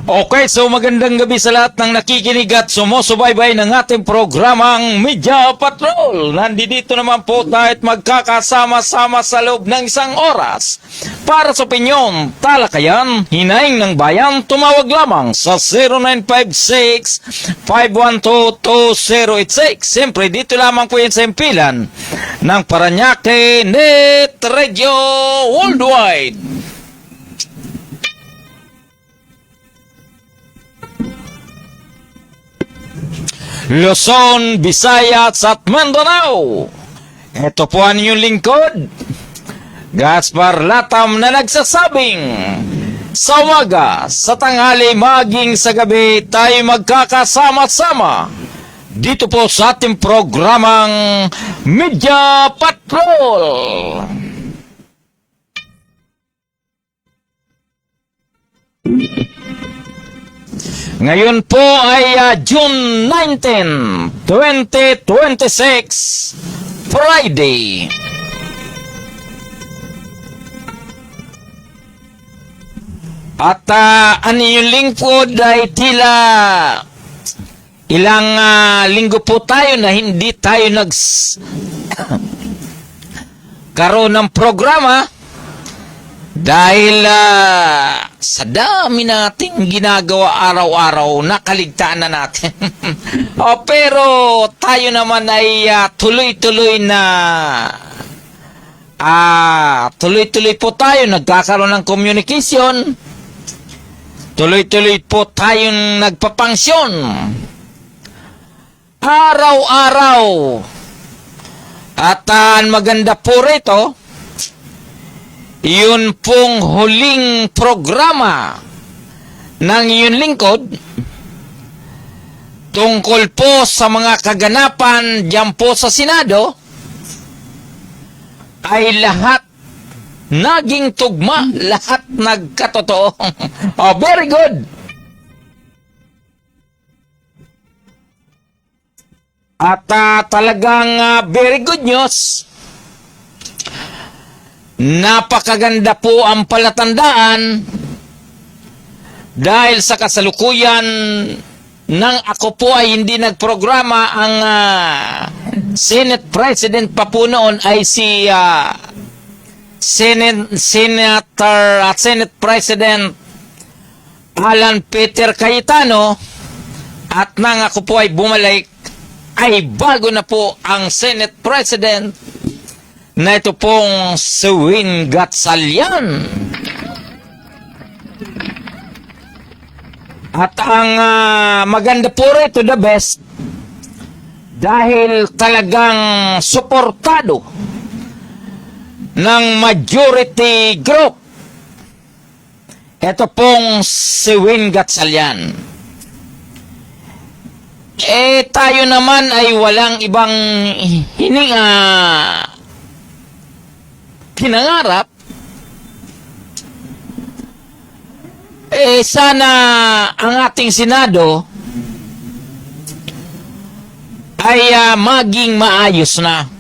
Okay, so magandang gabi sa lahat ng nakikinig at sumusubaybay ng ating programang Media Patrol. Nandito naman po tayo at magkakasama-sama sa loob ng isang oras para sa opinyon, talakayan, hinaing ng bayan. Tumawag lamang sa 0956-512-2086. Siyempre, dito lamang po yan sa impilan ng Paranaque Net Radio Worldwide. Luzon, Visayas at Mindanao. Ito po ang inyong lingkod, Gaspar Latam, na nagsasabing sa umaga, sa tanghali, maging sa gabi, tayo magkakasama-sama dito po sa ating programang Media Patrol. Ngayon po ay June 19, 2026, Friday. At ang inyong lingkod ay tila ilang linggo po tayo na hindi tayo karoon ng programa. Dahil sa dami nating ginagawa araw-araw, nakaligtaan na natin. Pero tayo naman ay tuloy-tuloy po tayo nagkakaroon ng communication. Tuloy-tuloy po tayong nagpapangsyon. Araw-araw. At maganda po rito, yun pong huling programa ng iyong lingkod tungkol po sa mga kaganapan diyan po sa Senado ay lahat naging tugma, lahat nagkatotoo. Oh, very good. At talagang very good news. Napakaganda po ang palatandaan dahil sa kasalukuyan nang ako po ay hindi nagprograma, ang Senate President pa po noon ay si Senator at Senate President Alan Peter Cayetano, at nang ako po ay bumalik ay bago na po ang Senate President na ito pong Suwin Gatchalian. At ang maganda po rito, the best, dahil talagang suportado ng majority group ito pong Suwin Gatchalian. Tayo naman ay walang ibang pinangarap. Sana ang ating Senado ay maging maayos na,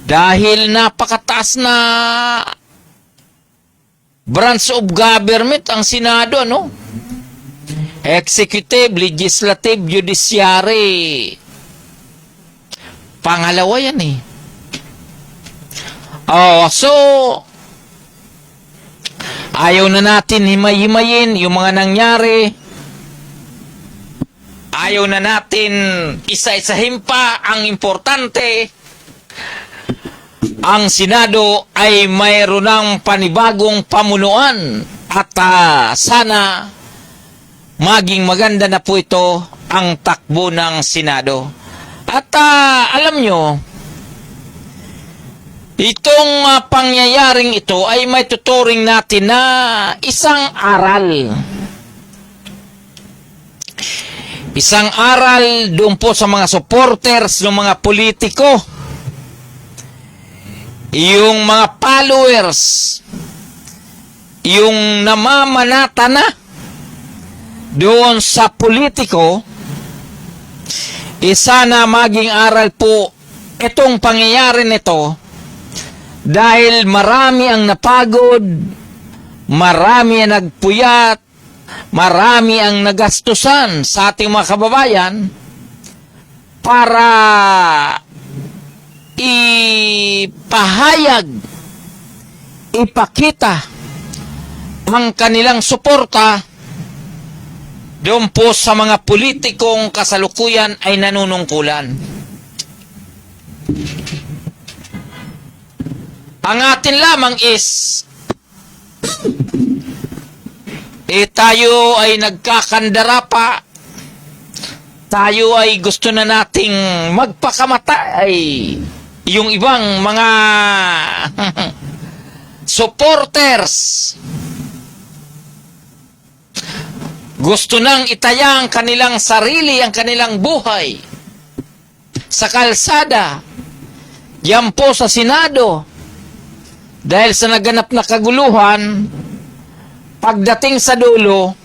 dahil napakataas na branch of government ang Senado, no? Executive, Legislative, Judiciary. Pangalawa yan eh. So ayaw na natin himay-himayin yung mga nangyari. Ayaw na natin isa-isahin pa. Ang importante, ang Senado ay mayroon ng panibagong pamunuan. At sana maging maganda na po ito ang takbo ng Senado. At alam nyo, itong pangyayaring ito ay may tuturing natin na isang aral. Isang aral doon po sa mga supporters ng mga politiko, yung mga followers, yung namamanata na doon sa politiko. Sana maging aral po itong pangyayari nito, dahil marami ang napagod, marami ang nagpuyat, marami ang nagastusan sa ating mga kababayan para ipahayag, ipakita ang kanilang suporta doon po sa mga politikong kasalukuyan ay nanunungkulan. Ang atin lamang is tayo ay nagkakandara pa, tayo ay gusto na nating magpakamatay. Yung ibang mga supporters gusto nang itaya ang kanilang sarili, ang kanilang buhay sa kalsada, yan po sa Senado. Dahil sa naganap na kaguluhan, pagdating sa dulo,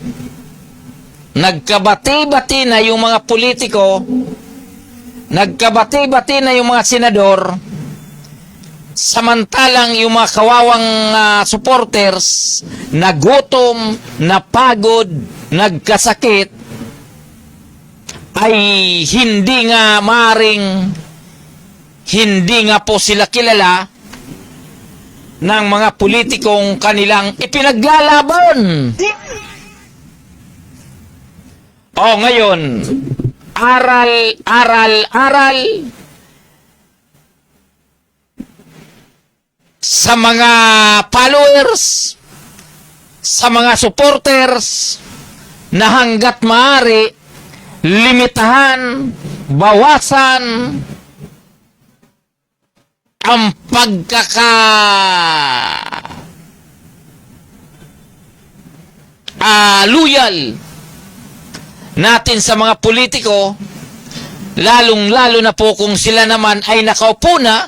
nagkabati-bati na yung mga politiko, nagkabati-bati na yung mga senador, samantalang yung mga kawawang supporters, nagutom, napagod, nagkasakit, ay hindi nga hindi nga po sila kilala ng mga politikong kanilang ipinaglalaban. Ngayon, aral sa mga followers, sa mga supporters, na hanggat maaari, limitahan, bawasan ang loyal natin sa mga politiko, lalong-lalo na po kung sila naman ay nakaupo na,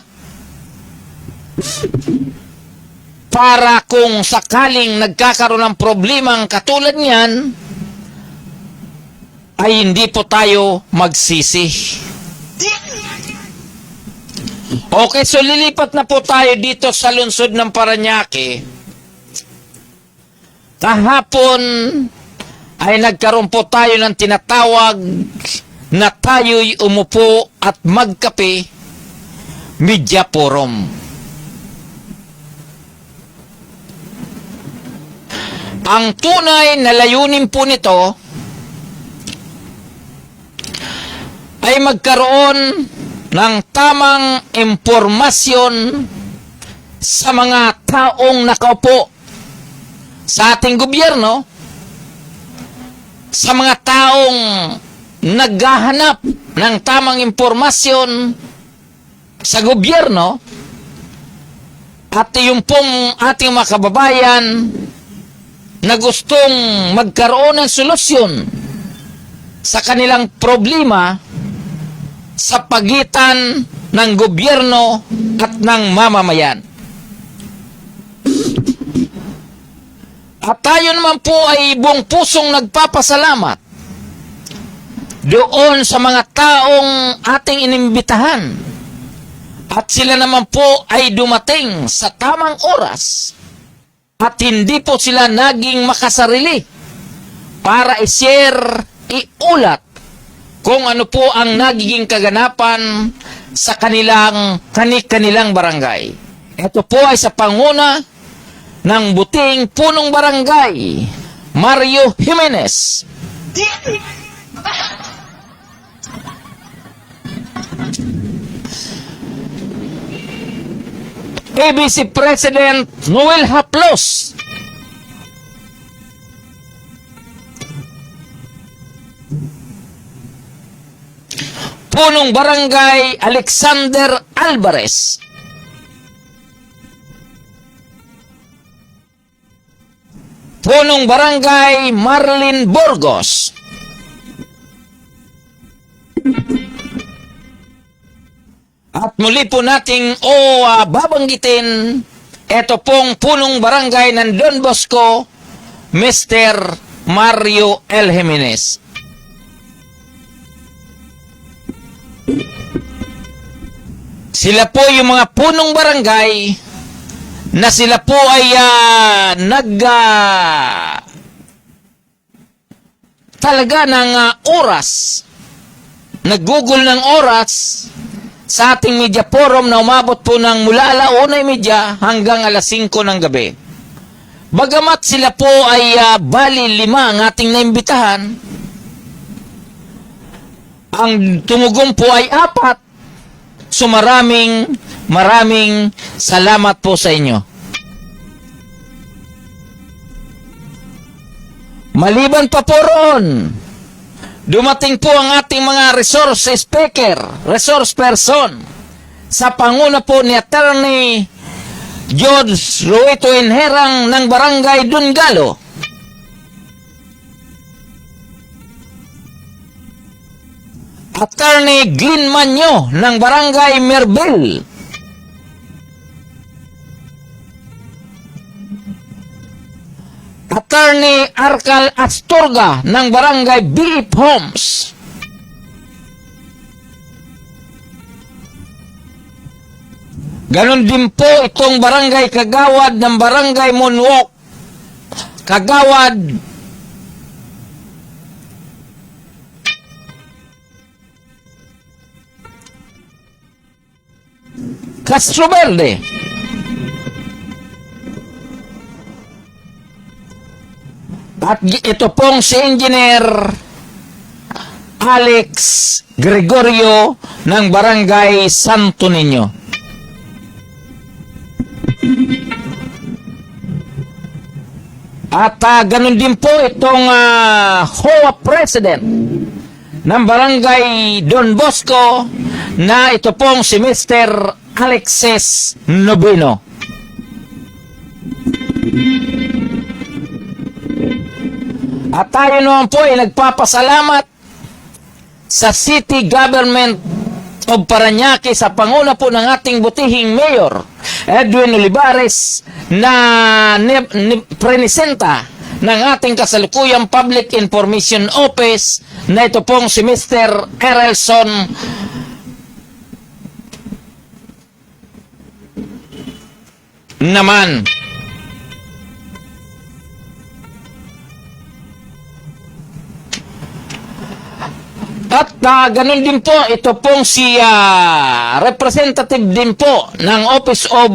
para kung sakaling nagkakaroon ng problemang katulad niyan, ay hindi po tayo magsisi. Okay, so lilipat na po tayo dito sa lungsod ng Parañaque. Kahapon ay nagkaroon po tayo ng tinatawag na tayo'y umupo at magkape media forum. Ang tunay na layunin po nito ay magkaroon ng tamang impormasyon sa mga taong nakaupo sa ating gobyerno, sa mga taong naghahanap ng tamang impormasyon sa gobyerno, at yung pong ating mga kababayan na gustong magkaroon ng solusyon sa kanilang problema sa pagitan ng gobyerno at ng mamamayan. At tayo naman po ay buong pusong nagpapasalamat doon sa mga taong ating inimbitahan, at sila naman po ay dumating sa tamang oras at hindi po sila naging makasarili para i-share, iulat kung ano po ang nagiging kaganapan sa kanilang barangay. Ito po ay sa panguna ng buting punong barangay, Mario Jimenez. ABC President Noel Haplos. Punong Barangay Alexander Alvarez. Punong Barangay Marlin Burgos. At muli po nating babanggitin, ito pong punong barangay ng Don Bosco, Mr. Mario L. Jimenez. Sila po yung mga punong barangay na sila po ay talaga ng oras, nag-google ng oras sa ating media forum na umabot po ng mula 1:30 hanggang 5:00 ng gabi. Bagamat sila po ay bali 5 ang ating naimbitahan, ang tumugong po ay 4. So maraming salamat po sa inyo. Maliban pa po roon, dumating po ang ating mga resource speaker, resource person, sa panguna po ni Attorney George Ruito Inherang ng Barangay Dungalo. Attorney Glyn Manyo ng Barangay Merbel. Attorney Arcal Astorga ng Barangay Bilip Homes. Ganon din po itong Barangay Kagawad ng Barangay Monwok. Kagawad Castro Verde. At ito pong si Engineer Alex Gregorio ng Barangay Santo Niño. At ganun din po itong HOA President ng Barangay Don Bosco na ito pong si Mr. Alexis Nobino. At tayo naman po ay nagpapasalamat sa City Government of Parañaque sa panguna po ng ating butihing Mayor Edwin Olivares na prenisenta ng ating kasalukuyang Public Information Office na ito pong si Mr. Erelson naman. At ganun din po, ito pong si representative din po ng Office of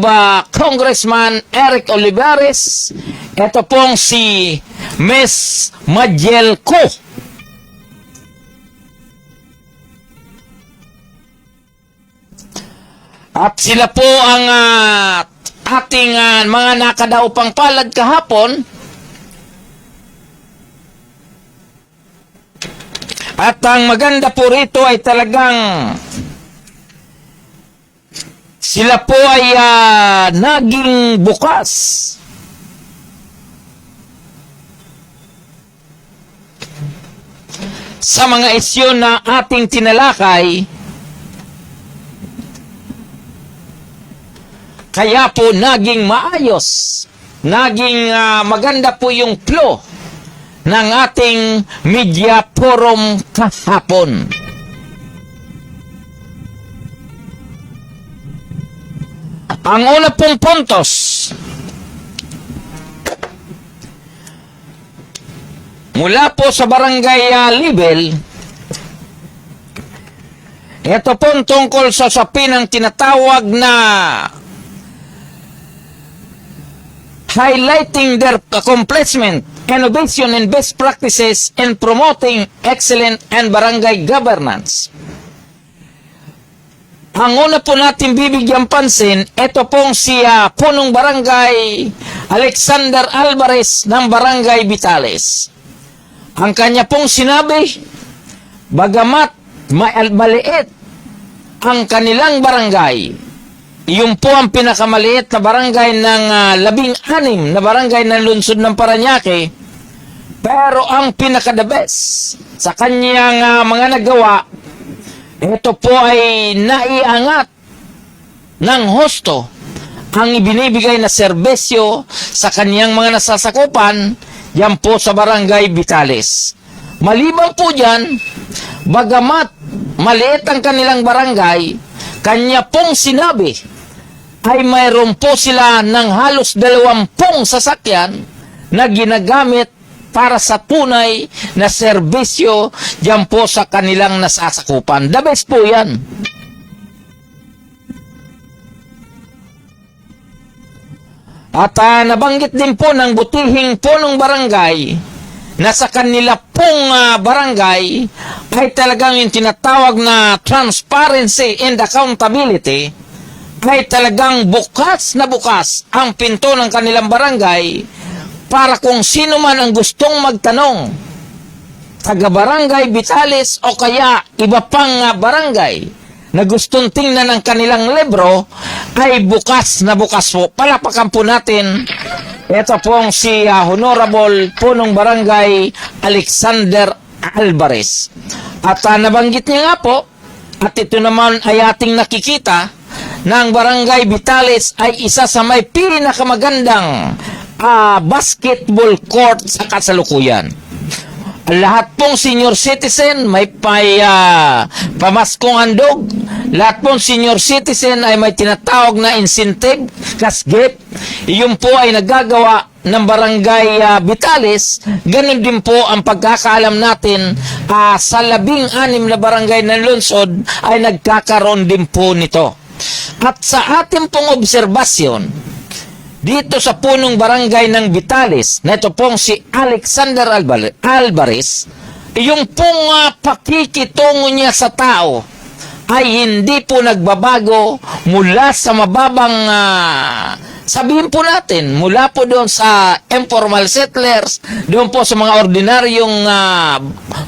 Congressman Eric Olivares. Ito pong si Miss Majel Co. At sila po ang ating mga nakadaupang palad kahapon. At ang maganda po rito ay talagang sila po ay naging bukas sa mga isyu na ating tinalakay. Kaya po naging maayos, naging maganda po yung flow ng ating media forum kahapon. Ang una pong puntos, mula po sa barangay level, ito pong tungkol sa usapin ng tinatawag na highlighting their accomplishment, innovation, and best practices in promoting excellent and barangay governance. Ang una po natin bibigyan pansin, ito pong si punong barangay Alexander Alvarez ng Barangay Vitales. Ang kanya pong sinabi, bagamat maliit ang kanilang barangay, iyon po ang pinakamaliit na barangay ng 16 na barangay ng lungsod ng Parañaque. Pero ang pinaka-the best sa kanyang mga nagawa, ito po ay naiangat ng husto ang ibinibigay na serbisyo sa kanyang mga nasasakupan, yan po sa Barangay Vitales. Maliban po dyan, bagamat maliit ang kanilang barangay, kanya pong sinabi ay mayroon po sila ng halos 20 sasakyan na ginagamit para sa tunay na serbisyo diyan po sa kanilang nasasakupan. The best po yan. At nabanggit din po ng butihing punong barangay na sa kanila pong barangay ay talagang yung tinatawag na transparency and accountability ay talagang bukas na bukas ang pinto ng kanilang barangay para kung sino man ang gustong magtanong, taga-barangay Vitales o kaya iba pang barangay na gustong tingnan ng kanilang libro ay bukas na bukas po. Palapakan po natin. Ito pong si Honorable Punong Barangay Alexander Alvarez. At nabanggit niya nga po, at ito naman ay ating nakikita, na ang Barangay Vitales ay isa sa may pinakamagandang basketball court sa kasalukuyan. Lahat pong senior citizen may pamaskong handog. Lahat pong senior citizen ay may tinatawag na incentive, cash gift. Iyon po ay nagagawa ng Barangay Vitales. Ganun din po ang pagkakaalam natin sa 16 na barangay ng lungsod ay nagkakaroon din po nito. At sa ating pong obserbasyon, dito sa punong barangay ng Vitales, na ito pong si Alexander Alvarez, yung pong pakikitungo niya sa tao ay hindi po nagbabago mula sa mababang, sabihin po natin, mula po doon sa informal settlers, doon po sa mga ordinaryong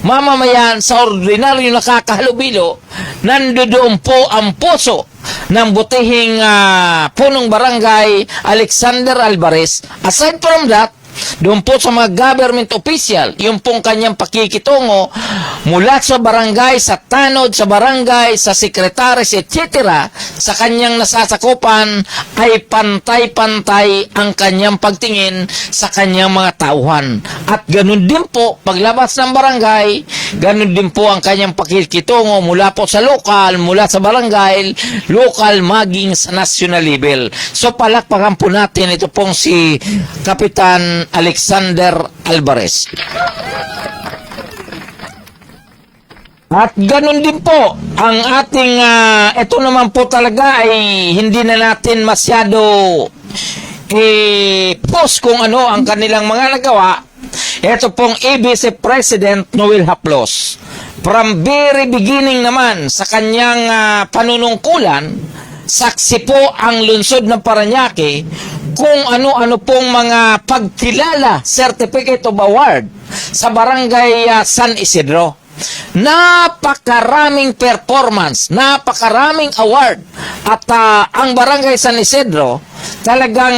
mamamayan, sa ordinaryong nakakahalubilo, nandoon po ang puso ng butihing punong barangay Alexander Alvarez. Aside from that, doon po sa mga government official, yung pong kanyang pakikitungo mula sa barangay, sa tanod, sa barangay, sa sekretaris, etc. sa kanyang nasasakupan ay pantay-pantay ang kanyang pagtingin sa kanyang mga tauhan. At ganun din po, paglabas ng barangay, ganun din po ang kanyang pakikitungo mula po sa lokal, mula sa barangay, lokal, maging sa national level. So palakpakan po natin ito pong si Kapitan Alexander Alvarez. At ganun din po ang ating ito naman po talaga ay hindi na natin masyado post kung ano ang kanilang mga nagawa. Ito pong ABC President Noel Haplos. From very beginning naman sa kanyang panunungkulan, saksi po ang lungsod ng Parañaque kung ano-ano pong mga pagkilala, certificate of award sa barangay San Isidro. Napakaraming performance, napakaraming award. At ang barangay San Isidro talagang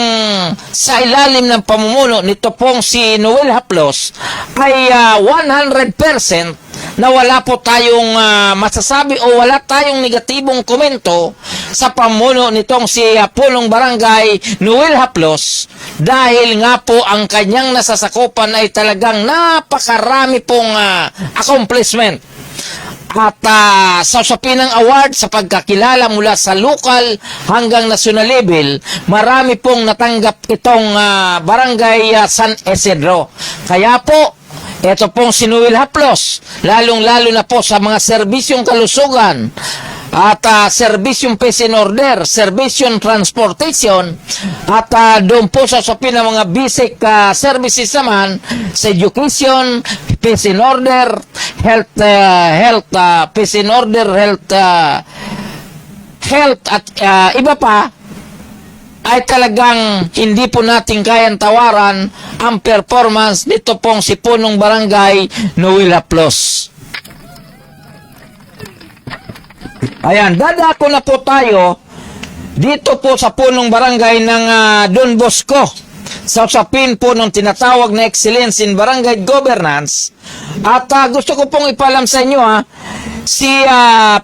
sa ilalim ng pamumuno nito pong si Noel Haplos ay 100% na wala po tayong masasabi o wala tayong negatibong komento sa pamuno nitong si Punong Barangay Noel Haplos dahil nga po ang kanyang nasasakupan ay talagang napakarami pong accomplishment. At sa usapin ng award sa pagkakilala mula sa lokal hanggang national level, marami pong natanggap itong barangay San Isidro. Kaya po, ito pong si Noel Haplos, lalong-lalo na po sa mga serbisyong kalusugan at serbisyong peace and order, serbisyong transportation at doon po sa usapin ng mga basic services naman sa education, peace and order, peace and order, health at iba pa, ay talagang hindi po natin kayang tawaran ang performance nito pong si Punong Barangay Noel Haplos. Ayan, dadako na po tayo dito po sa Punong Barangay ng Don Bosco sa usapin po ng tinatawag na Excellence in Barangay Governance. At gusto ko pong ipalam sa inyo si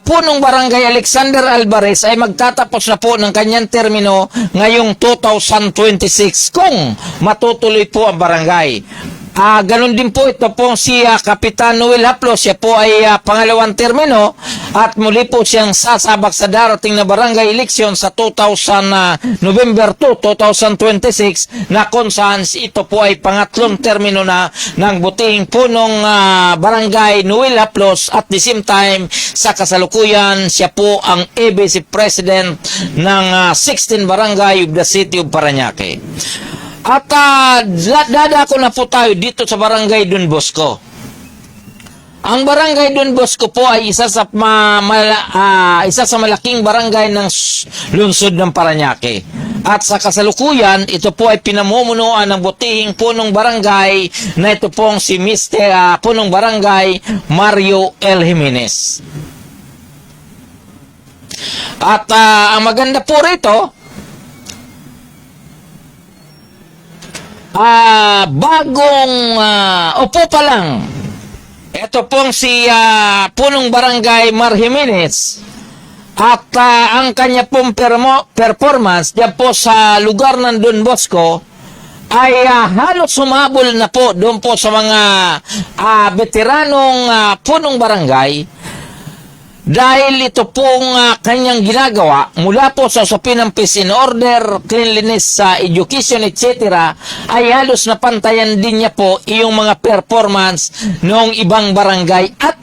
Punong Barangay Alexander Alvarez ay magtatapos na po ng kanyang termino ngayong 2026 kung matutuloy po ang barangay. Ganun din po ito pong si Kapitan Noel Haplos, siya po ay pangalawang termino at muli po siyang sasabak sa darating na barangay election sa November 2, 2026 na kung saan ito po ay pangatlong termino na ng butihing punong barangay Noel Haplos at the same time sa kasalukuyan siya po ang ABC President ng 16 barangay of the City of Parañaque. At dadako na po tayo dito sa Barangay Don Bosco. Ang Barangay Don Bosco po ay isa sa malaking barangay ng lungsod ng Parañaque. At sa kasalukuyan, ito po ay pinamumunuan ng butihing punong barangay na ito pong si Mr. Punong Barangay Mario L. Jimenez. At ang maganda po rito, upo pa lang. Ito pong si Punong Barangay Mar Jimenez at ang kanya pong performance diyan po sa lugar ng Don Bosco ay halos sumabol na po doon po sa mga veteranong punong barangay. Dahil ito pong kanyang ginagawa mula po sa usapin ng peace and order, cleanliness, education, etc. ay halos napantayan din niya po yung mga performance noong ibang barangay. At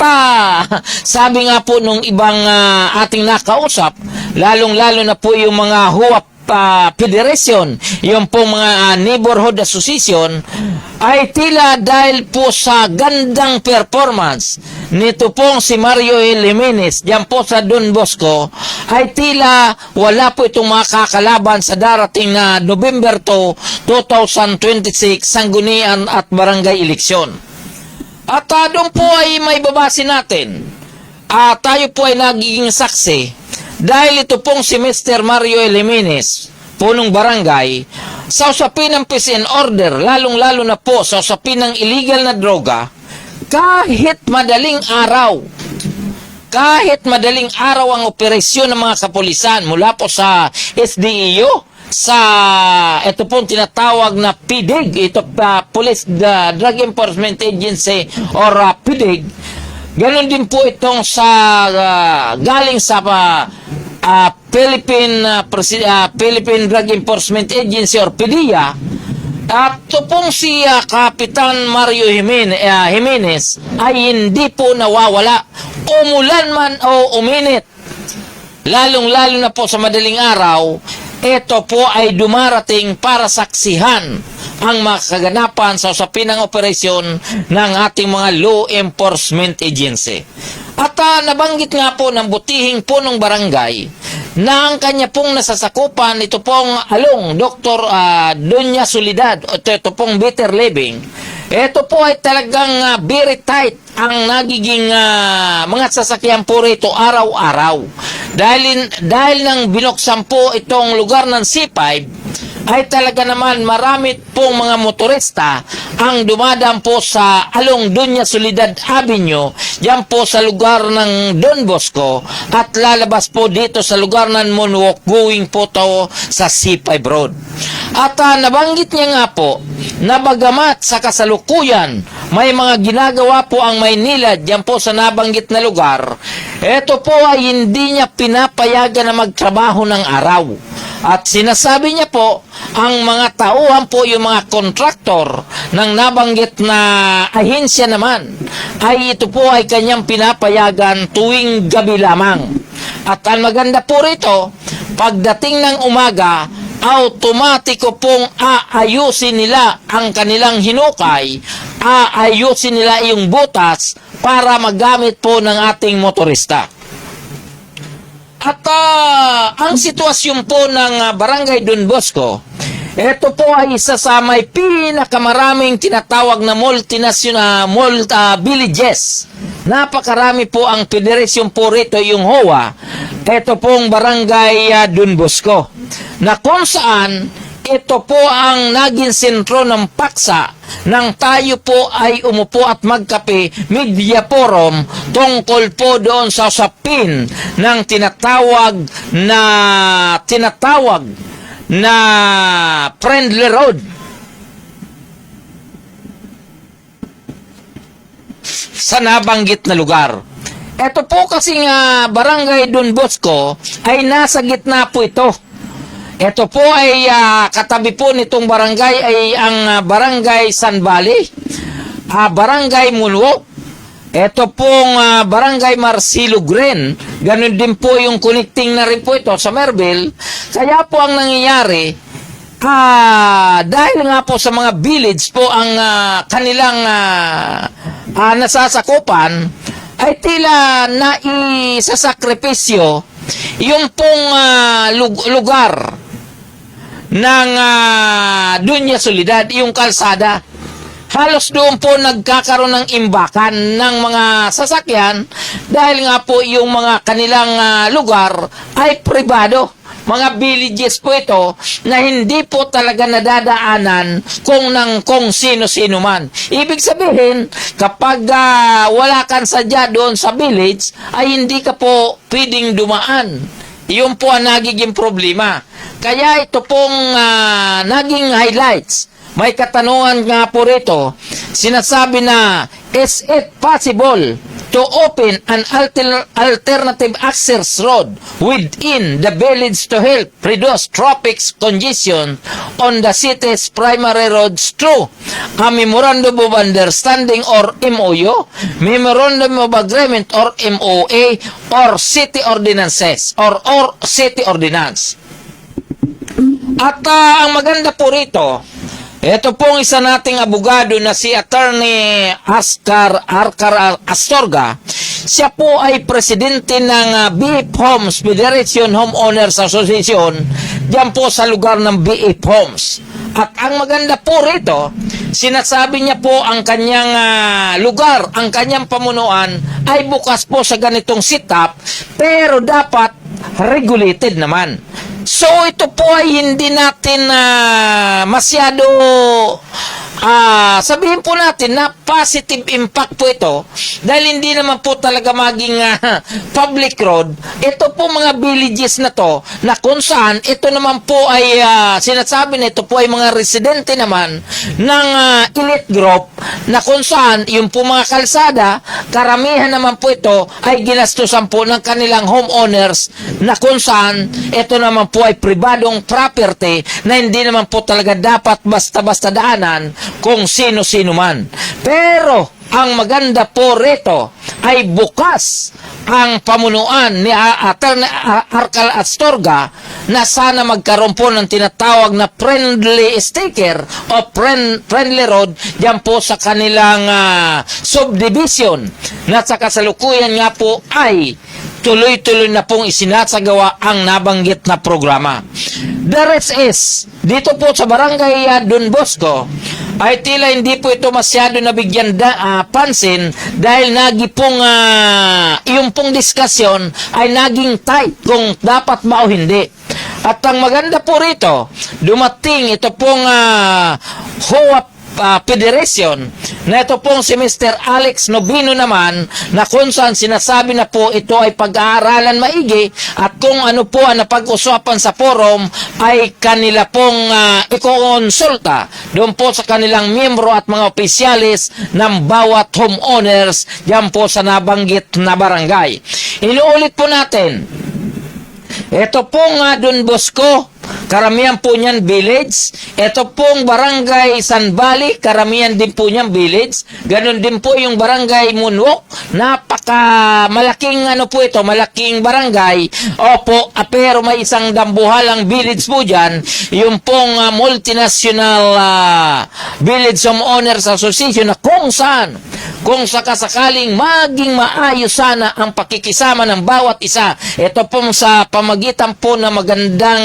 sabi nga po nung ibang ating nakausap, lalong-lalo na po yung mga huwap federation, yung pong mga neighborhood association, ay tila dahil po sa gandang performance nito pong si Mario L. Jimenez diyan po sa Don Bosco, ay tila wala po itong makakalaban sa darating na November 2, 2026 sanggunian at barangay eleksyon. At doon po ay may babase natin. Tayo po ay nagiging saksi dahil ito pong si Mr. Mario L. Jimenez, punong barangay, sa usapin ng peace and order, lalong-lalo na po sa usapin ng illegal na droga, kahit madaling araw ang operasyon ng mga kapulisan mula po sa SDEO, sa ito pong tinatawag na PDEG, ito Police Drug Enforcement Agency or PDEG. Ganon din po itong sa galing sa Philippine Drug Enforcement Agency or PDEA. At ito pong si Kapitan Mario Jimenez ay hindi po nawawala. Umulan man o uminit, lalong-lalo na po sa madaling araw, ito po ay dumarating para saksihan ang mga kaganapan sa usapin ng operasyon ng ating mga law enforcement agency. At nabanggit nga po ng butihing punong barangay na ang kanya pong nasasakupan, ito pong along Dr. Doña Soledad, ito pong Better Living. Ito po ay talagang very tight ang nagiging mga sasakyan po rito araw-araw. Dahil nang binuksan po itong lugar ng C5, ay talaga naman marami pong mga motorista ang dumadaan po sa along Doña Soledad Avenue, yan po sa lugar ng Don Bosco, at lalabas po dito sa lugar ng Moonwalk going po to sa C5 Road. At nabanggit niya nga po na bagamat sa kasalukuyan may mga ginagawa po ang Maynila diyan po sa nabanggit na lugar, ito po ay hindi niya pinapayagan na magtrabaho ng araw. At sinasabi niya po, ang mga tauhan po, yung mga kontraktor ng nabanggit na ahensya naman, ay ito po ay kanyang pinapayagan tuwing gabi lamang. At ang maganda po rito, pagdating ng umaga, automatiko pong aayusin nila ang kanilang hinukay, aayusin nila yung butas para magamit po ng ating motorista. At ang sitwasyon po ng Barangay Don Bosco, ito po ay isa sa may pinakamaraming tinatawag na multinational villages. Napakarami po ang federasyon po rito, yung HOA. Ito pong Barangay Don Bosco, na kung saan ito po ang naging sentro ng paksa nang tayo po ay umupo at magkape media forum tungkol po doon sa usapin ng tinatawag na friendly road. sa nabanggit na lugar. Ito po kasi nga barangay Don Bosco ay nasa gitna po ito. Ito po ay katabi po nitong barangay ay ang barangay San Valley, barangay Mulwok. Ito pong barangay Marcelo Gren. Ganun din po yung connecting na rin po ito sa Merville. Kaya po ang nangyayari, dahil nga po sa mga village po ang kanilang nasasakupan, ay tila naisasakripisyo yung pong lugar ng Dunya Soledad, yung kalsada. Halos doon po nagkakaroon ng imbakan ng mga sasakyan dahil nga po yung mga kanilang lugar ay pribado. Mga villages po ito na hindi po talaga nadadaanan kung sino-sino man. Ibig sabihin, kapag wala kang sadya doon sa village, ay hindi ka po pwedeng dumaan. Iyon po ang nagiging problema. Kaya ito pong naging highlights. May katanungan nga po rito, sinasabi na, is it possible to open an alternative access road within the village to help reduce traffic congestion on the city's primary roads through a Memorandum of Understanding or MOU, Memorandum of Agreement or MOA, or City Ordinances or City Ordinance? At ang maganda po rito, ito pong isa nating abogado na si Attorney Arcar Astorga. Siya po ay presidente ng BF Homes, Federation Homeowners Association, diyan po sa lugar ng BF Homes. At ang maganda po rito, sinasabi niya po ang kanyang lugar, ang kanyang pamunuan ay bukas po sa ganitong setup, pero dapat regulated naman. So ito po ay hindi natin masyado sabihin po natin na positive impact po ito dahil hindi naman po talaga maging public road. Ito po mga villages na to na kung saan ito naman po ay sinasabi na ito po ay mga residente naman ng elite group na kung saan yung po mga kalsada, karamihan naman po ito ay ginastusan po ng kanilang homeowners na kung saan ito naman po ay pribadong property na hindi naman po talaga dapat basta-basta daanan kung sino-sino man. Pero ang maganda po rito ay bukas ang pamunuan ni Attorney Arcar Astorga na sana magkaroon po ng tinatawag na friendly sticker o friendly road diyan po sa kanilang subdivision na sa kasalukuyan nga po ay tuloy-tuloy na pong isinasagawa ang nabanggit na programa. The rest is, dito po sa barangay Don Bosco, ay tila hindi po ito masyado nabigyan pansin dahil yung pong diskusyon ay naging tight kung dapat ba o hindi. At ang maganda po rito, dumating ito pong HOA Federation na ito pong si Mr. Alex Nobino naman na kung saan sinasabi na po ito ay pag-aaralan maigi at kung ano po ang napag-usapan sa forum ay kanila pong ikonsulta doon po sa kanilang miyembro at mga opisyalis ng bawat homeowners diyan po sa nabanggit na barangay. Inuulit po natin, ito pong Don Bosco, karamihan po niyan village. Ito pong barangay San Valley, karamihan din po niyan village. Ganon din po yung barangay Munwok. Malaking po ito, malaking barangay. Opo, pero may isang dambuhalang village po dyan. Yung pong multinational village homeowners association na kung sakasakaling maging maayos sana ang pakikisama ng bawat isa. Ito pong sa pamagitan po na magandang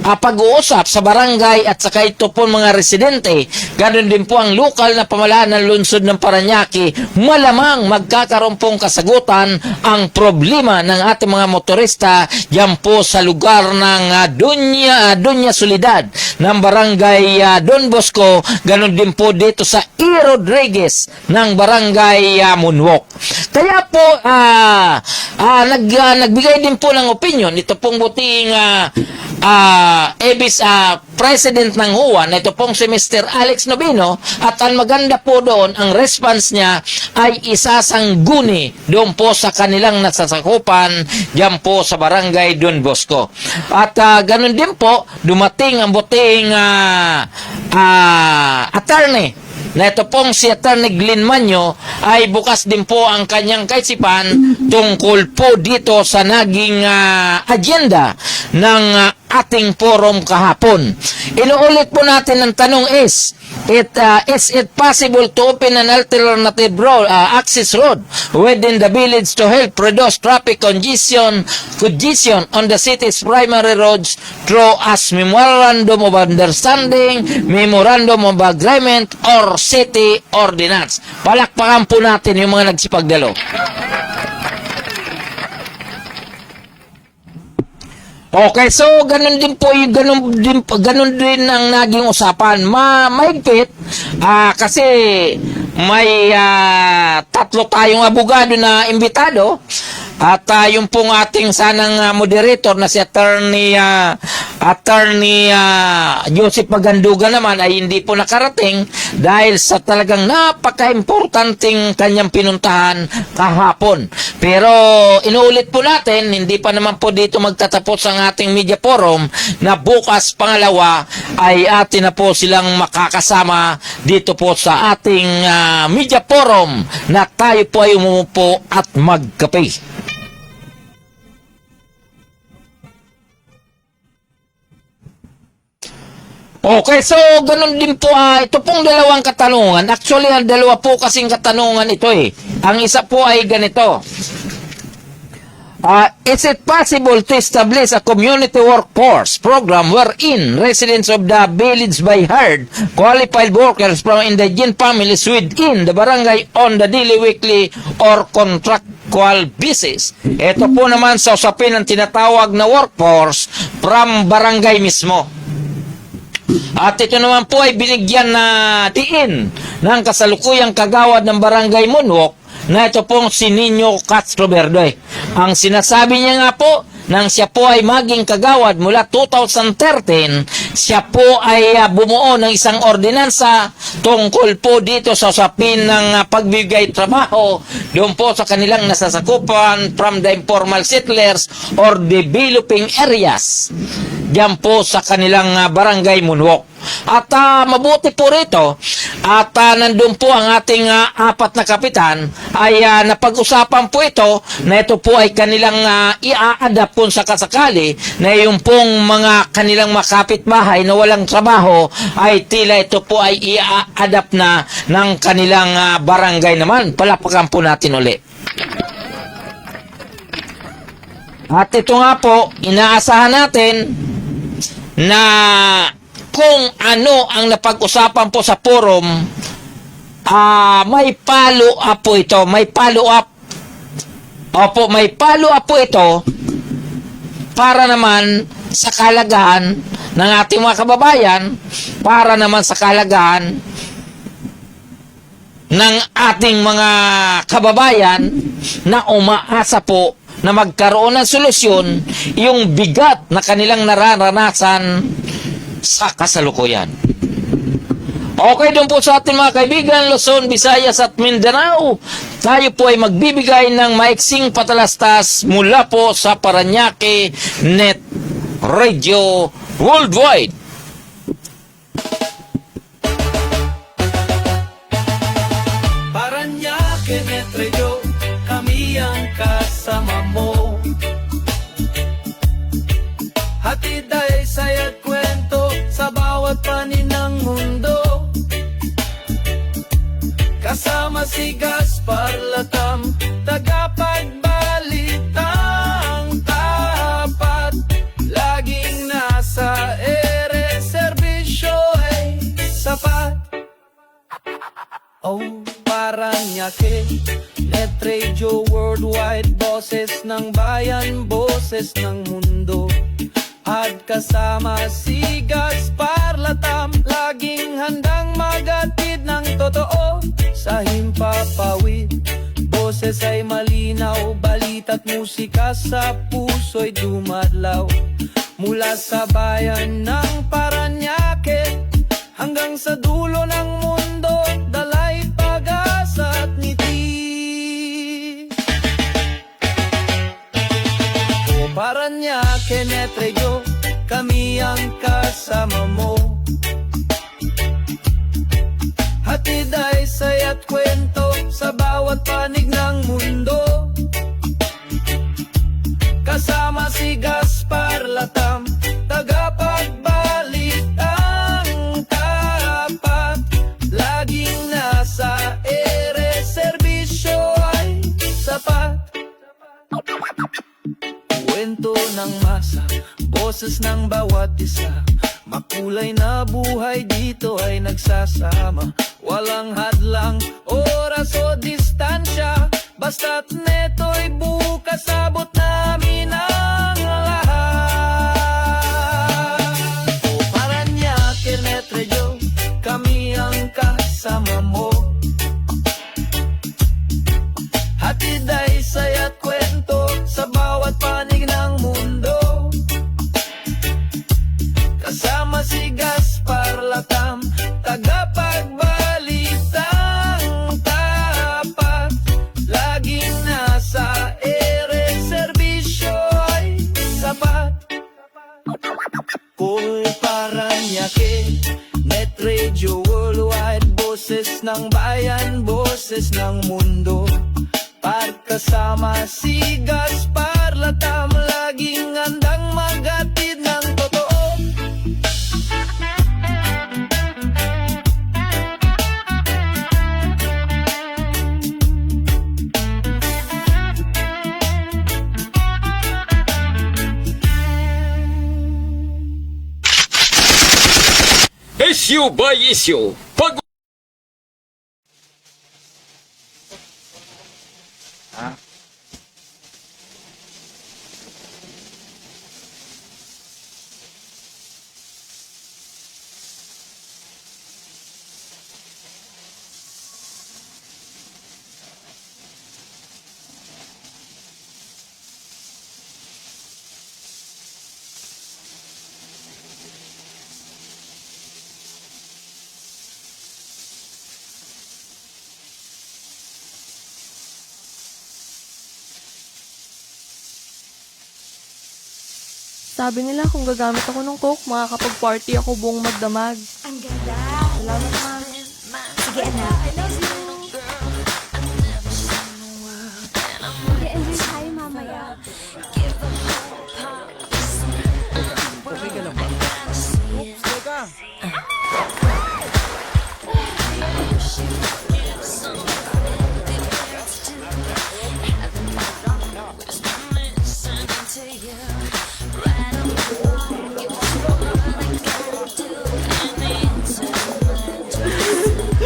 pag-uusap sa barangay at saka ito po mga residente. Ganon din po ang lokal na pamahalaan ng lungsod ng Parañaque. Malamang magkakaroon pong kasagutan ang problema ng ating mga motorista diyan po sa lugar ng Dunya Soledad ng barangay Don Bosco. Ganon din po dito sa E. Rodriguez ng barangay Munwok. Kaya po, nagbigay din po ng opinion ito pong buting president ng HUA na ito pong si Mr. Alex Nobino, at ang maganda po doon, ang response niya ay isasangguni doon po sa kanilang nasasakupan diyan po sa barangay Don Bosco. At ganun din po, dumating ang buting attorney na ito pong si Attorney Glenn Manyo, ay bukas din po ang kanyang kaisipan tungkol po dito sa naging agenda ng ating forum kahapon. Inuulit po natin ang tanong is it possible to open an alternative road, access road within the village to help reduce traffic congestion on the city's primary roads through as memorandum of understanding, memorandum of agreement, or city ordinance? Palakpakan po natin yung mga nagsipagdalo. Okay, so ganun din po yung ganun din ang naging usapan. Mahigpit kasi may tatlo tayong abogado na imbitado, at yung pong ating sanang moderator na si Attorney Joseph Maganduga naman ay hindi po nakarating dahil sa talagang napaka-importanting kanyang pinuntahan kahapon. Pero inuulit po natin, hindi pa naman po dito magtatapos ang ating media forum, na bukas pangalawa ay atin na po silang makakasama dito po sa ating media forum na tayo po ay umupo at magkape. Okay, so ganun din po, ito pong dalawang katanungan. Actually, ang dalawa po kasing katanungan ito eh. Ang isa po ay ganito. Is it possible to establish a community workforce program wherein residents of the village by hired qualified workers from indigent families within the barangay on the daily, weekly, or contractual basis? Ito po naman sa usapin ng tinatawag na workforce from barangay mismo. At ito naman po ay binigyan na diin ng kasalukuyang kagawad ng barangay Munwok na ito pong si Nino Castro Verde. Ang sinasabi niya nga po, nang siya po ay maging kagawad mula 2013, siya po ay bumuo ng isang ordinansa tungkol po dito sa usapin ng pagbibigay trabaho doon po sa kanilang nasasakupan from the informal settlers or developing areas diyan po sa kanilang barangay Munwok. At mabuti po rito at nandun po ang ating apat na kapitan ay napag-usapan po ito na ito po ay kanilang i-a-adapt kung sakasakali na yung pong mga kanilang makapitbahay na walang trabaho ay tila ito po ay i-a-adapt na ng kanilang barangay naman. Palapakan po natin ulit. At ito nga po, inaasahan natin na kung ano ang napag-usapan po sa forum, may follow-up po ito. May follow-up. Opo, may follow-up po ito para naman sa kalagahan ng ating mga kababayan, para naman sa kalagahan ng ating mga kababayan na umaasa po na magkaroon ng solusyon yung bigat na kanilang nararanasan sa kasalukuyan. Okay, doon po sa ating mga kaibigan, Luzon, Visayas at Mindanao, tayo po ay magbibigay ng maiksing patalastas mula po sa Paranaque Net Radio Worldwide. Paranaque Net Radio, kami ang kasama mo. Hatid ay saya't kwento sa bawat panin ng mundo. Kasama si Gaspar Latam, tagapagbalitang tapat. Laging nasa ere, serbisyo ay sapat. Oh, Paranaque Net Radio Worldwide, boses ng bayan, boses ng mundo. At kasama si Gaspar Latam, laging handang magatid ng totoo sa himpapawid. Boses ay malinaw, balita't musika sa puso'y dumadlaw. Mula sa bayan ng Paranaque hanggang sa dulo ng mundo, dalay pag-asa at ngiti. O Paranaque Net Radio, kami ang kasama mo. Hatid ay saya't kwento sa bawat panig ng mundo. Kasama si Gaspar Latam, tagapagbalitang tapat. Laging nasa ere, serbisyo ay sapat. Kwento ng masa, boses ng bawat isa. Makulay na buhay dito ay nagsasama. Walang hadlang, oras o distansya. Basta't neto'y bukas, abot namin ang lahat. O Paranaque Net Radio, kami ang kasama mo. Hatid ay saya't kwento sa bawat panig ng mundo. Kasama si Gaspar Latam, tagapagbalitang tapat. Laging nasa ere, serbisyo ay sapat. Kung Paranaque Net Radio Worldwide, boses ng bayan, boses ng mundo. Kasama si Gaspar Latam, laging handang magatid ng totoo. Issue by issue. Pag Sabi nila kung gagamit ako ng coke, makakapag-party ako buong magdamag. Ang ganda. Salamat, ma'am. Sige, anak. I love you. Mag-enjoy tayo mamaya. Okay ka lang ba? Oops, teka.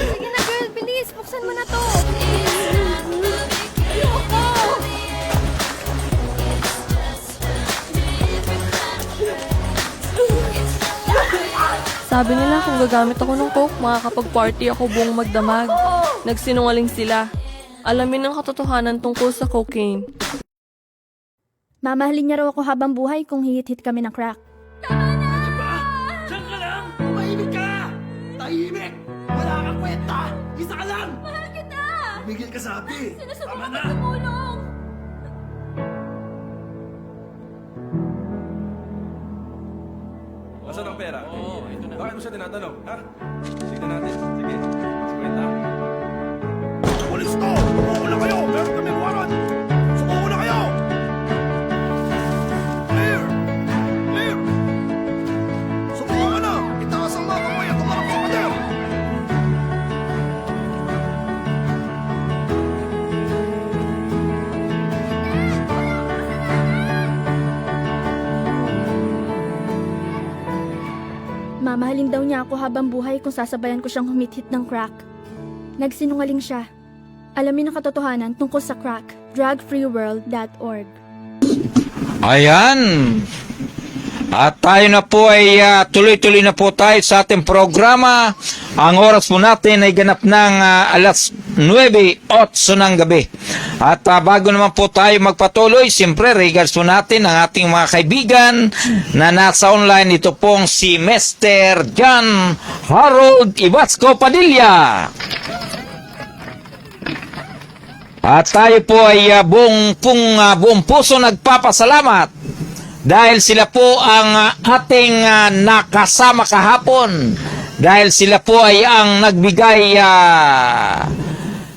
Sige na, girl. Bilis. Buksan mo na to. Ayoko. Sabi nila kung gagamit ako ng coke, makakapag-party ako buong magdamag. Nagsinungaling sila. Alamin ang katotohanan tungkol sa cocaine. Mamahalin niya raw ako habang buhay kung hihit-hit kami ng crack. Diyan ka lang! Tumahimik ka! Tahimik! Wala kang kwenta! Isa ka lang! Mahal kita! Tumigil ka sabi! Tama na! tumulong. Nasaan ang pera? Oo, ito na. Bakit mo siya tinatanong? Ha? Tignan natin. Sige. Sikwenta. Pulis to! Sumuko na kayo! Meron kaming warrant! Sumuko na kayo! Clear! Clear! Sumuko ka na! Itaas ang mga kamay at tumarap sa pader! Mamahalin daw niya ako habang buhay kung sasabayan ko siyang humit-hit ng crack. Nagsinungaling siya. Alamin ang katotohanan tungkol sa crack. drugfreeworld.org. Ayan! At tayo na po ay tuloy-tuloy na po tayo sa ating programa. Ang oras po natin ay ganap ng alas 9:08 ng gabi. At bago naman po tayo magpatuloy, siyempre regards po natin ang ating mga kaibigan na nasa online. Ito pong si Mr. John Harold Ibasco Padilla. At tayo po ay buong puso nagpapasalamat dahil sila po ang ating nakasama kahapon. Dahil sila po ay ang nagbigay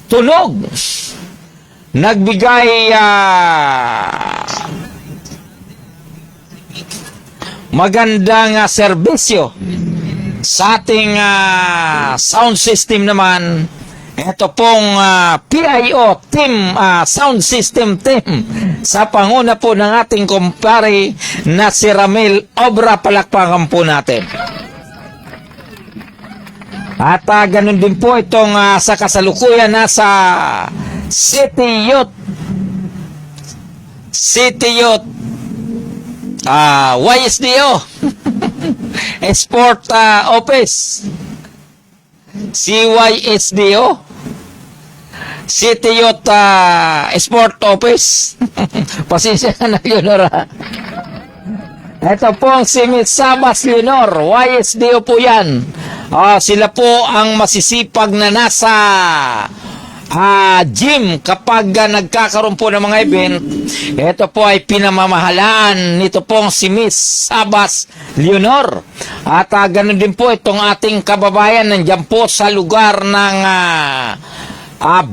tunog, nagbigay magandang serbisyo sa ating sound system naman. Ito pong PIO Team, Sound System Team, sa panguna po ng ating kumpare na si Ramil Obra. Palakpakan po natin. At ganun din po itong sa kasalukuyan nasa City Youth YSDO Sport Office, CYSDO, City Youth Sport Office. Pasensya na yun, Nora. Ito pong si Miss Sabas Leonor, YSDO po yan. Sila po ang masisipag na nasa gym kapag nagkakaroon po ng mga event. Ito po ay pinamamahalaan nito pong si Miss Sabas Leonor. At ganun din po itong ating kababayan nandiyan po sa lugar ng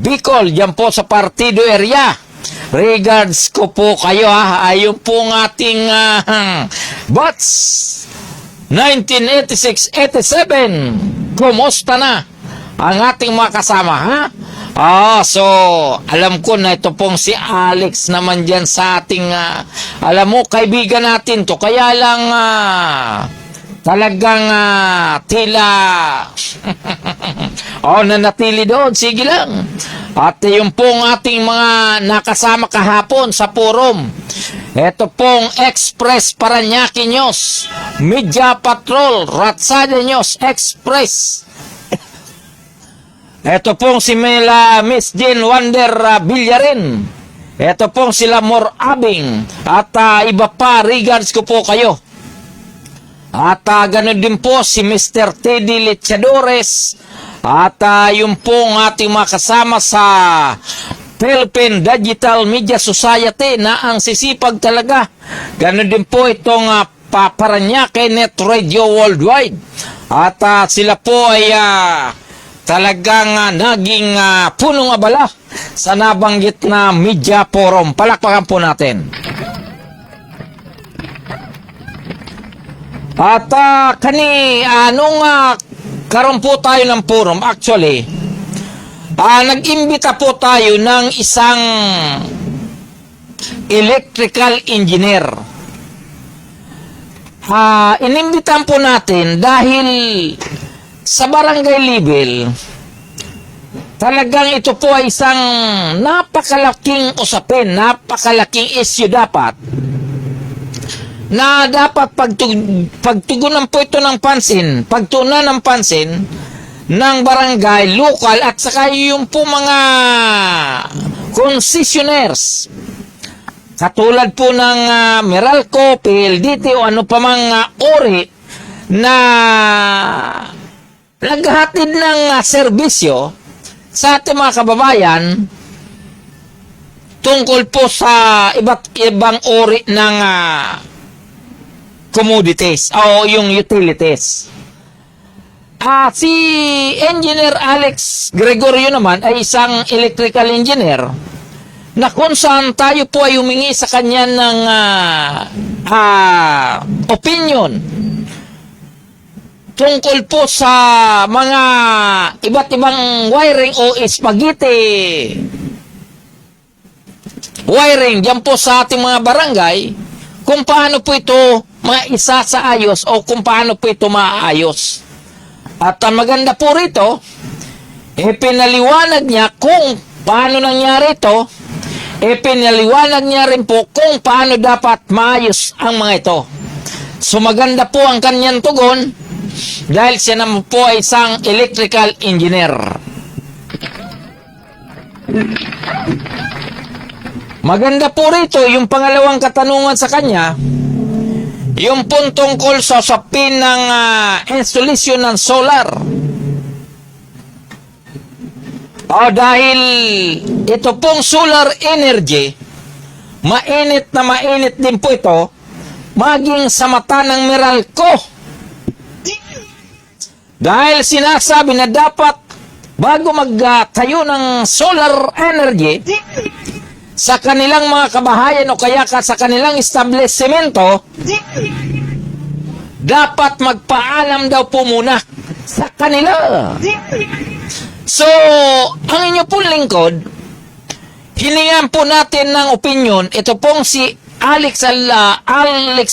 Bicol, diyan po sa Partido area. Regards ko po kayo ayun po ng ating batch 1986-87. Kumusta na ang ating mga kasama, ha? So, alam ko na ito pong si Alex naman dyan sa ating, alam mo, kaibigan natin to. Kaya lang, talagang tila, nanatili doon. Sige lang. At yung pong ating mga nakasama kahapon sa forum. Ito pong Express Paranaque News, Media Patrol, Ratsada News Express. Ito pong si Miss Jean Wander Villarin. Ito pong sila Mor Abing. At iba pa, regards ko po kayo. At ganun din po si Mr. Teddy Lechadores. At yung pong ating mga kasama sa Philippine Digital Media Society na ang sisipag talaga. Ganun din po itong Paranaque Net Radio Worldwide. At sila po ay talagang naging punong abala sa nabanggit na media forum. Palakpakan po natin. At nung karoon po tayo ng forum, actually, nag-imbita po tayo ng isang electrical engineer. Inimbitan po natin dahil sa barangay level, talagang ito po ay isang napakalaking usapin, napakalaking issue dapat, na dapat pagtugunan po ito ng pansin, pagtuunan ng pansin ng barangay, lokal, at saka yung po mga concessionaires. Katulad po ng Meralco, PLDT o ano pa mga ori na naghahatid ng serbisyo sa ating mga kababayan tungkol po sa iba't ibang uri ng commodities o yung utilities. Si Engineer Alex Gregorio naman ay isang electrical engineer na kung saan tayo po ay humingi sa kanya ng opinion tungkol po sa mga iba't ibang wiring o spaghetti wiring dyan po sa ating mga barangay, kung paano po ito maisa sa ayos o kung paano po ito maayos. At ang maganda po rito, pinaliwanag niya kung paano nangyari ito, pinaliwanag niya rin po kung paano dapat maayos ang mga ito. So maganda po ang kanyang tugon dahil siya naman po ay isang electrical engineer. Maganda po rito yung pangalawang katanungan sa kanya, yung puntong tungkol sa usapin ng installation ng solar. Dahil ito pong solar energy, mainit na mainit din po ito, maging sa mata ng Meralco. Dahil sinasabi na dapat bago magtayo ng solar energy sa kanilang mga kabahayan o kaya sa kanilang establishmento, dapat magpaalam daw po muna sa kanila. So, ang inyo pong lingkod, hiningan po natin ng opinion, ito pong si Alex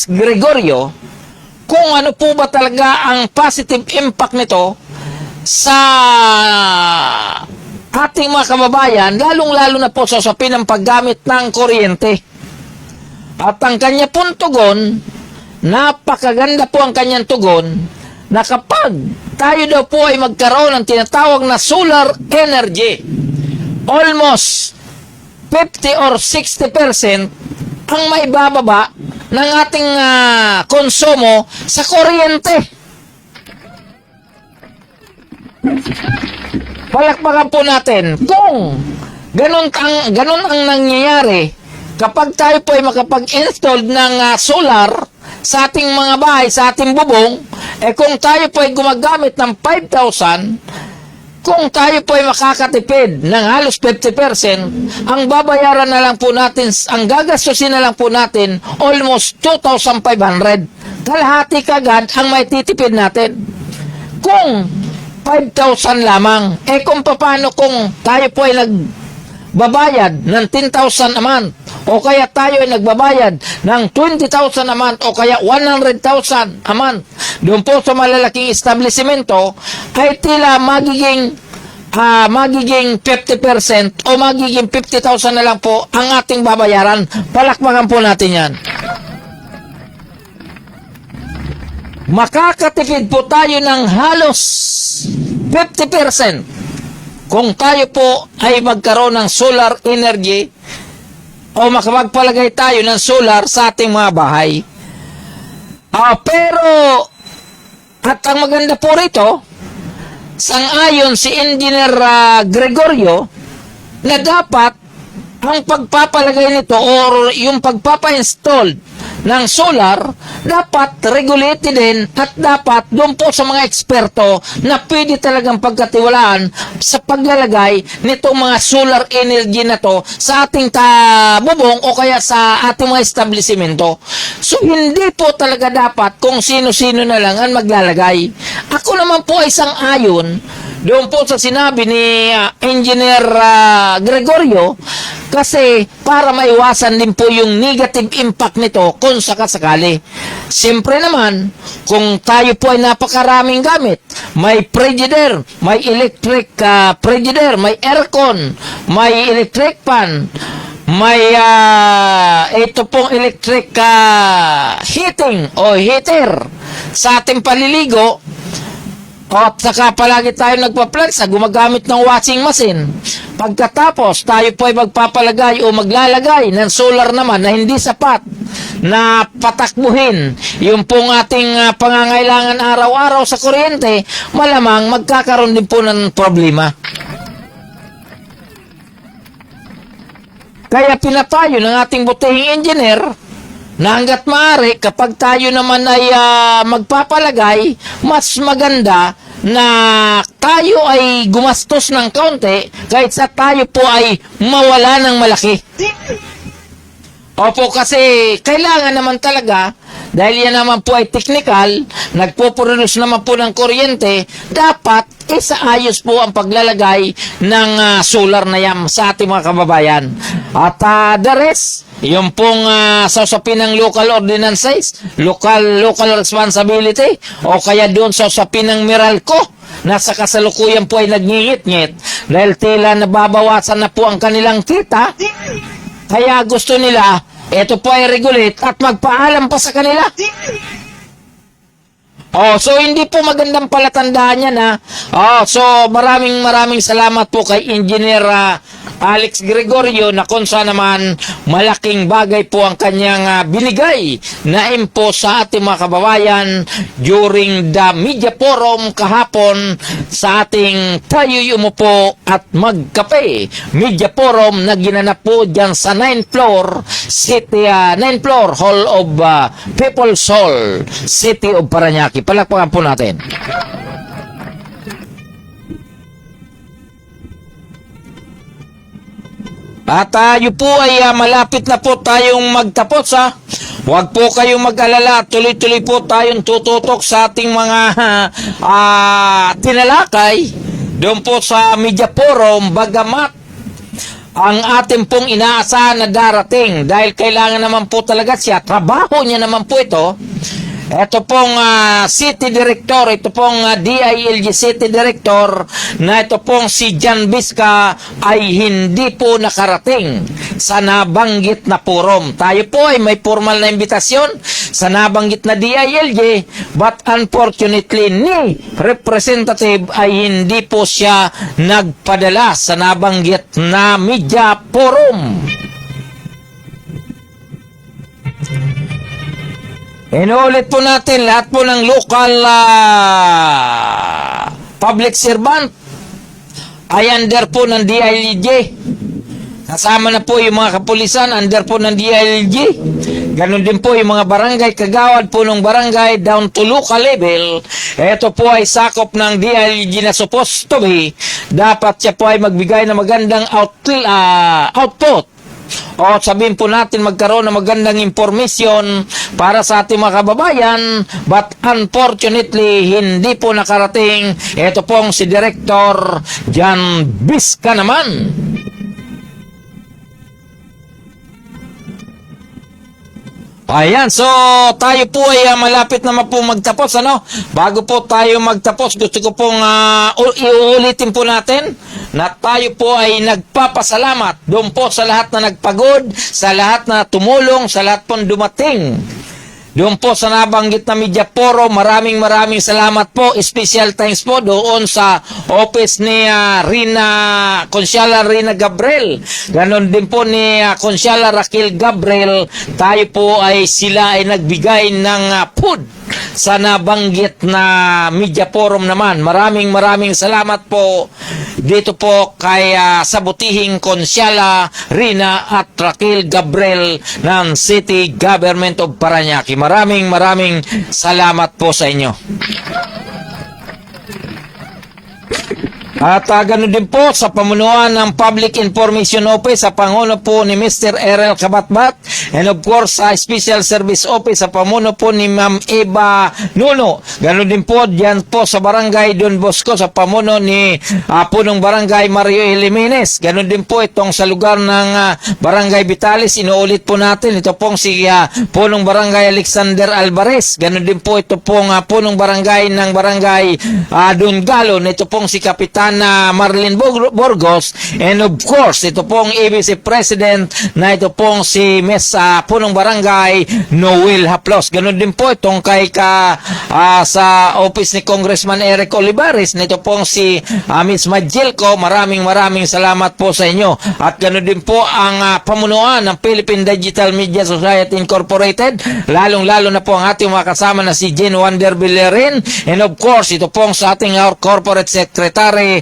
Gregorio, kung ano po ba talaga ang positive impact nito sa ating mga kababayan, lalong-lalo na po sa usapin ng paggamit ng kuryente. At ang kanya pong tugon, napakaganda po ang kanyang tugon, na kapag tayo daw po ay magkaroon ng tinatawag na solar energy, almost 50 or 60% ang maibababa ng ating konsumo sa kuryente. Palakpakan po natin kung ganun ang nangyayari kapag tayo po ay makapag-install ng solar sa ating mga bahay, sa ating bubong, kung tayo po ay gumagamit ng 5,000, kung tayo po ay makakatipid ng halos 50%, ang babayaran na lang po natin, ang gagastusin na lang po natin, almost 2,500. Kalahati kagad ang may titipid natin. Kung 5,000 lamang, kung paano kung tayo po ay nagbabayad ng 10,000 a month, o kaya tayo ay nagbabayad ng 20,000 a month, o kaya 100,000 a month, doon po sa malalaking establishmento, ay tila magiging 50% o magiging 50,000 na lang po ang ating babayaran. Palakpakan po natin yan. Makakatipid po tayo ng halos 50% kung tayo po ay magkaroon ng solar energy o makapagpalagay tayo ng solar sa ating mga bahay. Pero at ang maganda po rito, sang-ayon si Engineer Gregorio, na dapat ang pagpapalagay nito o yung pagpapa-install ng solar, dapat regulated din at dapat doon po sa mga eksperto na pwede talagang pagkatiwalaan sa paglalagay nitong mga solar energy na to sa ating bubong o kaya sa ating mga establishmento. So, hindi po talaga dapat kung sino-sino na lang ang maglalagay. Ako naman po ay sang-ayon doon po sa sinabi ni Engineer Gregorio, kasi para maiwasan din po yung negative impact nito kung sakasakali. Siyempre naman, kung tayo po ay napakaraming gamit, may frigidaire, may electric frigidaire, may aircon, may electric fan, may ito pong electric heating o heater sa ating paliligo. At saka palagi tayo nagpa-plug sa gumagamit ng washing machine. Pagkatapos, tayo po ay magpapalagay o maglalagay ng solar naman na hindi sapat na patakbuhin yung pong ating pangangailangan araw-araw sa kuryente, malamang magkakaroon din po ng problema. Kaya pinatayo ng ating butihing engineer na hanggat maaari, kapag tayo naman ay magpapalagay, mas maganda na tayo ay gumastos ng kaunti kahit sa tayo po ay mawala ng malaki. Opo, kasi kailangan naman talaga, dahil yan naman po ay technical, nagpo-produce naman po ng kuryente, dapat isaayos po ang paglalagay ng solar na yan sa ating mga kababayan. At the rest, yung pong sa usapin ng local ordinances, local responsibility, o kaya doon sa usapin ng Meralco, na sa kasalukuyan po ay nagngingit-ngit dahil tila nababawasan na po ang kanilang kita, kaya gusto nila, ito po ay regulate at magpaalam pa sa kanila. Oh, so hindi po magandang palatandaan yan ha. Oh, so maraming salamat po kay Engineer Alex Gregorio na kung saan naman malaking bagay po ang kanyang binigay na info sa ating mga kababayan during the media forum kahapon sa ating Tayo'y Umupo at Magkape media forum na ginanap po dyan sa 9th floor City 9th floor Hall of People's Hall, City of Parañaque. Palakpakan po natin. At tayo po ay malapit na po tayong magtapos ha. Huwag po kayong mag-alala. Tuloy-tuloy po tayong tututok sa ating mga tinalakay doon po sa media forum, bagamat ang ating pong inaasahan na darating dahil kailangan naman po talaga siya, trabaho niya naman po ito. Ito pong City Director, ito pong DILG City Director na ito pong si Jan Bisca ay hindi po nakarating sa nabanggit na forum. Tayo po ay may formal na imbitasyon sa nabanggit na DILG, but unfortunately ni representative ay hindi po siya nagpadala sa nabanggit na media forum. Inuulit po natin lahat po ng local public servant ay under po ng DILG. Kasama na po yung mga kapulisan under po ng DILG. Ganon din po yung mga barangay, kagawad po ng barangay down to local level. Ito po ay sakop ng DILG na supposed to be. Dapat siya po ay magbigay ng magandang output. O sabihin po natin magkaroon ng magandang informasyon para sa ating mga kababayan, but unfortunately hindi po nakarating. Ito pong si Director Jan Bisca naman. Ayan, so tayo po ay malapit na po magtapos, ano? Bago po tayo magtapos, gusto ko pong iuulitin po natin na tayo po ay nagpapasalamat doon po sa lahat na nagpagod, sa lahat na tumulong, sa lahat pong dumating. Doon po sa nabanggit na media forum, maraming salamat po. Special thanks po doon sa office ni Consiala Rina Gabriel. Ganon din po ni Consiala Raquel Gabriel. Tayo po ay sila ay nagbigay ng food sa nabanggit na media forum naman. Maraming salamat po dito po kay sabutihing Consiala Rina at Raquel Gabriel ng City Government of Parañaque. Maraming salamat po sa inyo. At ganoon din po sa pamunuan ng Public Information Office sa panguno po ni Mr. Erel Kabatbat, and of course sa Special Service Office sa pamuno po ni Ma'am Eva Nuno. Ganoon din po diyan po sa Barangay Don Bosco sa pamuno ni punong Barangay Mario Jimenez. Ganoon din po itong sa lugar ng Barangay Vitales, inuulit po natin ito pong si punong Barangay Alexander Alvarez. Ganoon din po ito pong punong barangay ng Barangay Dungalon, ito pong si Kapitan Marlene Burgos, and of course ito pong ABC President na ito pong si Miss punong Barangay Noel Haplos. Ganun din po itong kay sa office ni Congressman Eric Olivares, nito pong si Miss Majilco. Maraming salamat po sa inyo. At ganun din po ang pamunuan ng Philippine Digital Media Society Incorporated, lalong-lalo na po ang ating mga kasama na si Jen Wander Villarin, and of course ito pong sa ating Corporate Secretary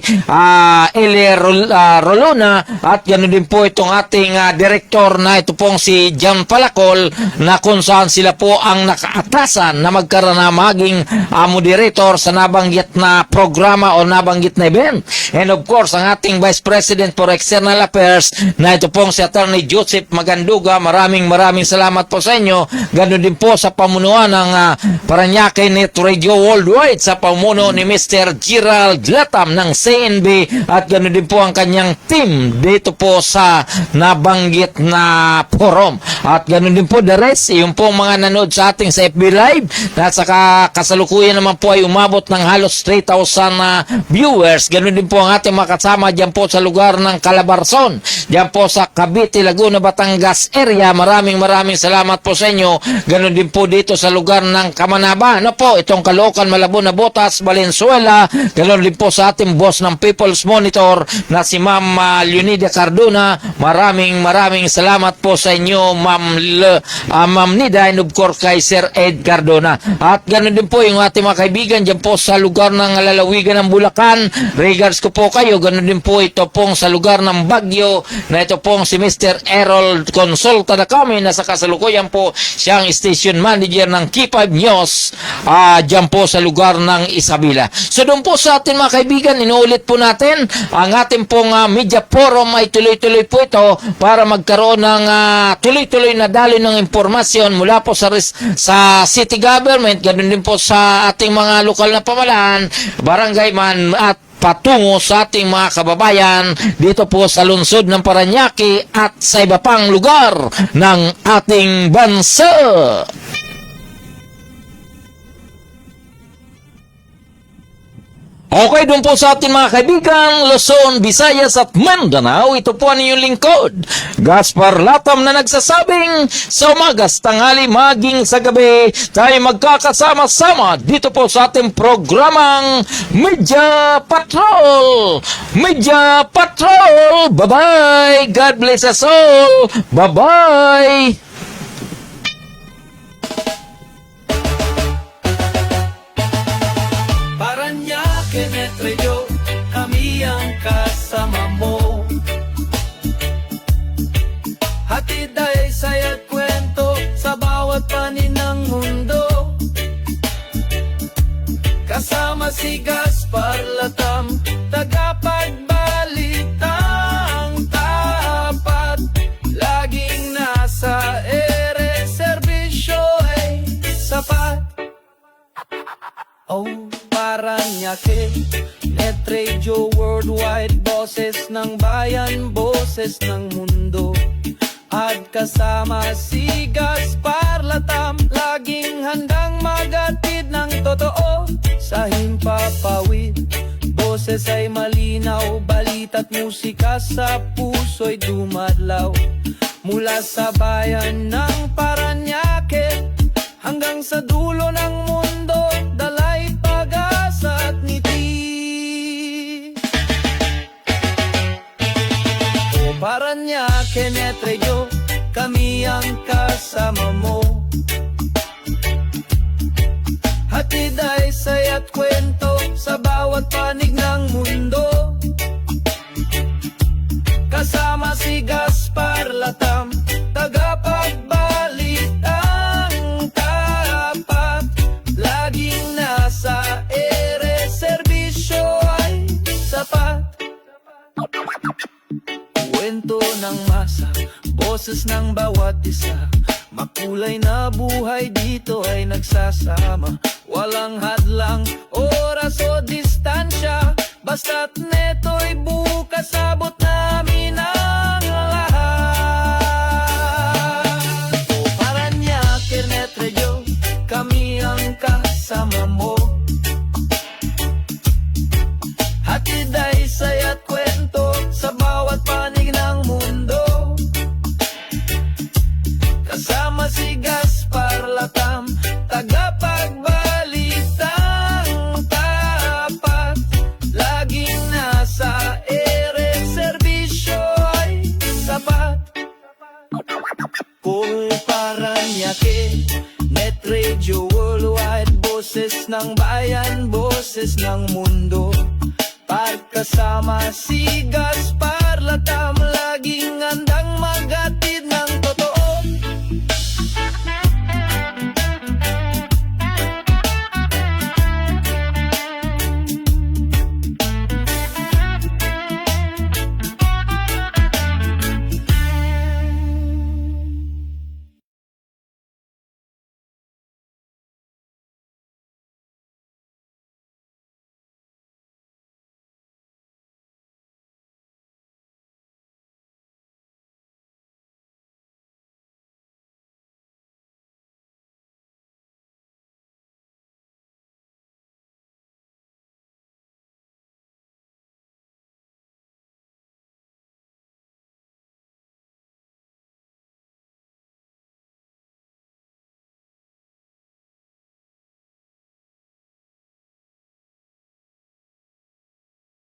Eli Rolona, at ganoon din po itong ating director na ito pong si John Palacol, na kung saan sila po ang nakaatasan na magkaroon na maging moderator sa nabanggit na programa o nabanggit na event. And of course ang ating Vice President for External Affairs na ito pong si Attorney Joseph Maganduga. Maraming salamat po sa inyo. Ganoon din po sa pamunuan ng Parañaque Net Radio Worldwide sa pamuno ni Mr. Gerald Latam ng CNB at ganoon din po ang kanyang team dito po sa nabanggit na forum. At ganoon din po the rest, yung po mga nanood sa ating sa FB Live at saka kasalukuyan naman po ay umabot ng halos 3,000 viewers. Ganoon din po ang ating mga kasama dyan po sa lugar ng Calabarzon, dyan po sa Cavite, Laguna, Batangas area. Maraming salamat po sa inyo. Ganoon din po dito sa lugar ng Kamanaba. Ano po, itong Caloocan, Malabon, Botas, Valenzuela. Ganoon din po sa ating boss ng People's Monitor na si Ma'am Leonida Cardona. Maraming salamat po sa inyo, Ma'am Nida, and of course kay Sir Ed Cardona. At ganoon din po yung ating mga kaibigan dyan po sa lugar ng lalawigan ng Bulacan. Regards ko po kayo. Ganoon din po ito pong sa lugar ng Baguio na ito pong si Mr. Errol Consulta na kami na sa kasalukuyan po siyang station manager ng K5 News dyan po sa lugar ng Isabela. So doon po sa atin mga kaibigan, inuulit po natin ang ating pong media forum ay tuloy-tuloy po ito para magkaroon ng tuloy-tuloy na daloy ng impormasyon mula po sa city government, ganoon din po sa ating mga lokal na pamahalaan, barangay man at patungo sa ating mga kababayan dito po sa lungsod ng Parañaque at sa iba pang lugar ng ating bansa. Okay, doon po sa ating mga kaibigan, Luzon, Visayas at Mindanao, ito po ang inyong lingkod, Gaspar Latam, na nagsasabing sa umagas, tanghali, maging sa gabi, tayo magkakasama-sama dito po sa ating programang Media Patrol. Media Patrol! Bye-bye! God bless us all! Bye-bye! Parañaque, Metro, kami ang kasama mo. Hatid ay saya't kwento sa bawat panin ng mundo. Kasama si Gaspar Latam, tagapagbalitang tapat. Laging nasa ere, serbisyo ay sapat. Oh, Parañaque, Net Radio Worldwide, boses ng bayan, boses ng mundo. At kasama si Gaspar Latam, laging handang magatid ng totoo sa himpapawid. Boses ay malinaw, balita't musika sa puso'y dumadlaw. Mula sa bayan ng Parañaque hanggang sa dulo ng mundo, dalay pag-asa at ngiti. O Parañaque, Net Radio, kami ang kasama mo. Hatid ay saya't kwento sa bawat panig ng mundo. Kasama si Gaspar Latam, tagapagbalitang tapat. Laging nasa ere, serbisyo ay sapat. Kwento ng masa, boses ng bawat isa. Makulay na buhay dito ay nagsasama. Walang hadlang, oras o distansya. Basta't neto'y bukas, abot namin ang lahat. O Parañaque, Net Radio, kami ang kasama mo. Hatid ay saya't kwento sa bawat panig ng mundo. Kasama si Gaspar Latam, tagapagbalitang tapat. Laging nasa ere, serbisyo ay sapat. Kung Parañaque, Net Radio Worldwide, boses ng bayan, boses ng mundo. Pagkasama si Gaspar Latam, laging